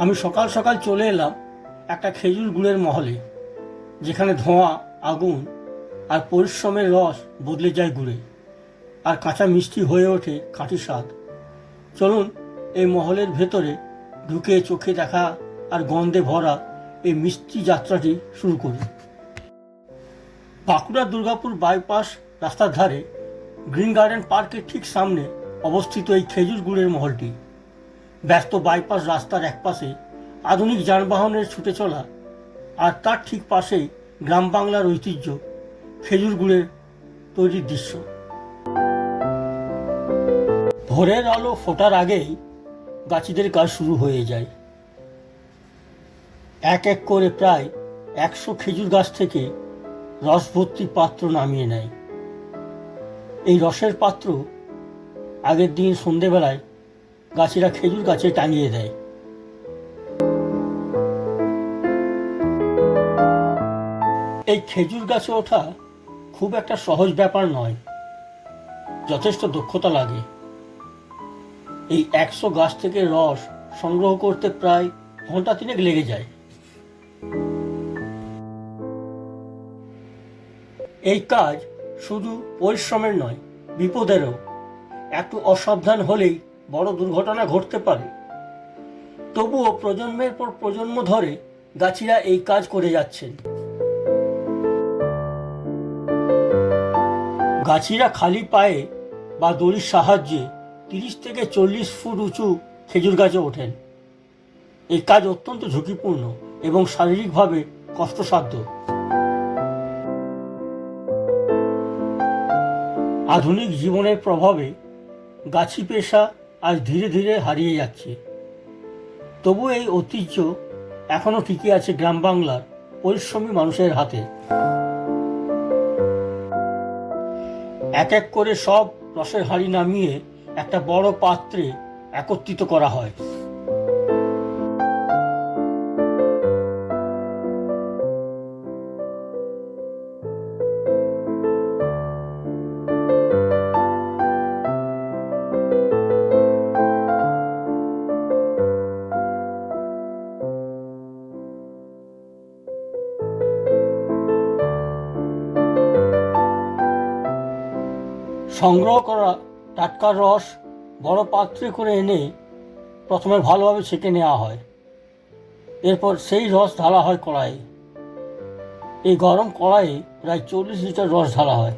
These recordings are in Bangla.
আমি সকাল সকাল চলে এলাম একটা খেজুর গুড়ের মহলে, যেখানে ধোঁয়া, আগুন আর পরিশ্রমের রস বদলে যায় গুড়ে, আর কাঁচা মিষ্টি হয়ে ওঠে খাঁটি স্বাদ। চলুন এই মহলের ভেতরে ঢুকে চোখে দেখা আর গন্ধে ভরা এই মিষ্টি যাত্রাটি শুরু করি। বাঁকুড়া দুর্গাপুর বাইপাস রাস্তার ধারে গ্রিন গার্ডেন পার্কের ঠিক সামনে অবস্থিত এই খেজুর গুড়ের মহলটি। ব্যস্ত বাইপাস রাস্তার একপাশে আধুনিক যানবাহনের ছুটে চলা, আর তার ঠিক পাশেই গ্রাম বাংলার ঐতিহ্য খেজুর গুড়ের তৈরির দৃশ্য। ভোরের আলো ফোটার আগেই গাছিদের কাজ শুরু হয়ে যায়। এক এক করে প্রায় 100 খেজুর গাছ থেকে রস ভর্তি পাত্র নামিয়ে নেয়। এই রসের পাত্র আগের দিন সন্ধেবেলায় গাছিরা খেজুর গাছে টাঙিয়ে দেয়। এই খেজুর গাছে ওঠা খুব একটা সহজ ব্যাপার নয়, যথেষ্ট দক্ষতা লাগে। এই 100 গাছ থেকে রস সংগ্রহ করতে প্রায় ঘন্টা 3 লেগে যায়। এই কাজ শুধু পরিশ্রমের নয়, বিপদেরও। একটু অসাবধান হলেই বড় দুর্ঘটনা ঘটতে পারে। তবুও প্রজন্মের পর প্রজন্ম ধরে গাছিরা এই কাজ করে যাচ্ছেন। গাছিরা খালি পায়ে বা দড়ির সাহায্যে 30 থেকে 40 ফুট উঁচু খেজুর গাছে ওঠেন। এই কাজ অত্যন্ত ঝুঁকিপূর্ণ এবং শারীরিকভাবে কষ্টসাধ্য। আধুনিক জীবনের প্রভাবে গাছি পেশা আজ ধীরে ধীরে হারিয়ে যাচ্ছে। তবু এই ঐতিহ্য এখনো টিকে আছে গ্রাম বাংলার পরিশ্রমী মানুষের হাতে। এক এক করে সব রসের হাঁড়ি নামিয়ে একটা বড় পাত্রে একত্রিত করা হয়। সংগ্রহ করা টাটকা রস বড় পাত্রে করে এনে প্রথমে ভালোভাবে ছেঁকে নেওয়া হয়। এরপর সেই রস ঢালা হয় কড়াইয়ে। এই গরম কড়াইয়ে প্রায় 40 লিটার রস ঢালা হয়।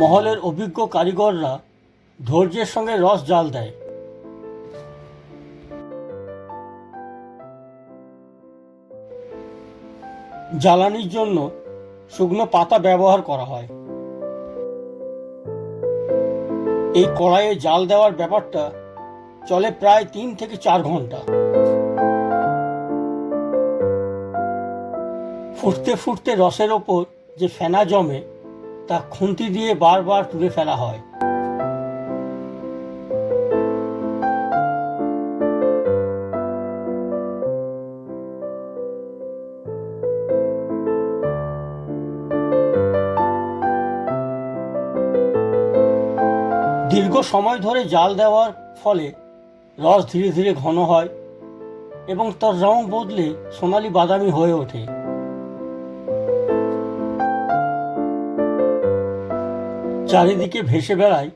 মহলের অভিজ্ঞ কারিগররা ধৈর্যের সঙ্গে রস জাল দেয়। জ্বালানির জন্য শুকনো পাতা ব্যবহার করা হয়। এই কড়াইয়ে জাল দেওয়ার ব্যাপারটা চলে প্রায় 3 থেকে 4 ঘন্টা। ফুটতে ফুটতে রসের ওপর যে ফেনা জমে তা খুন্তি দিয়ে বারবার তুলে ফেলা হয়। দীর্ঘ সময় ধরে জাল দেওয়ার ফলে রস ধীরে ধীরে ঘন হয় এবং তার রং বদলে সোনালি বাদামি হয়ে ওঠে। চারিদিকে ভেসে বেড়ায়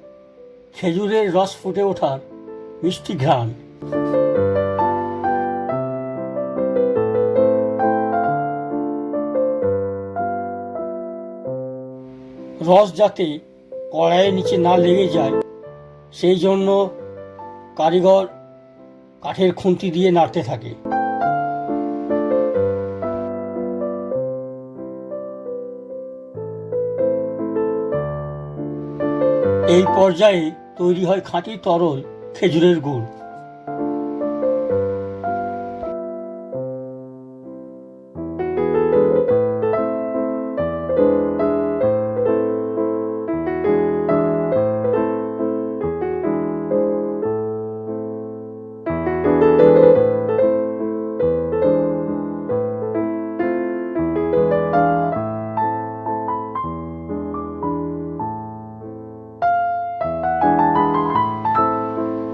খেজুরের রস ফুটে ওঠার মিষ্টি ঘ্রাণ। রস যাতে কড়াইয়ের নিচে না লেগে যায় সেই জন্য কারিগর কাঠের খুন্তি দিয়ে নাড়তে থাকে। এই পর্যায়ে তৈরি হয় খাঁটি তরল খেজুরের গুড়।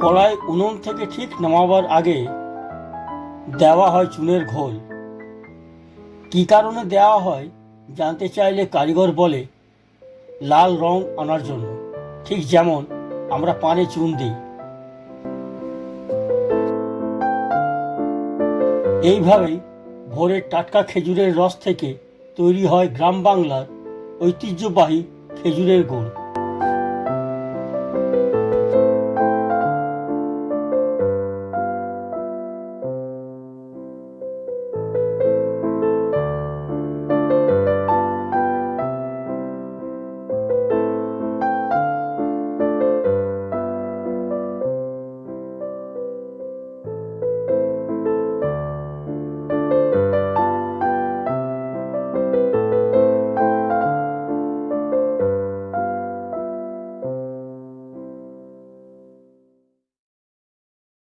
কড়াই উনুন থেকে ঠিক নামাবার আগে দেওয়া হয় চুনের ঘোল। কী কারণে দেওয়া হয় জানতে চাইলে কারিগর বলে লাল রং আনার জন্য, ঠিক যেমন আমরা পানে চুন দিই। এইভাবেই ভোরের টাটকা খেজুরের রস থেকে তৈরি হয় গ্রাম বাংলার ঐতিহ্যবাহী খেজুরের গুড়।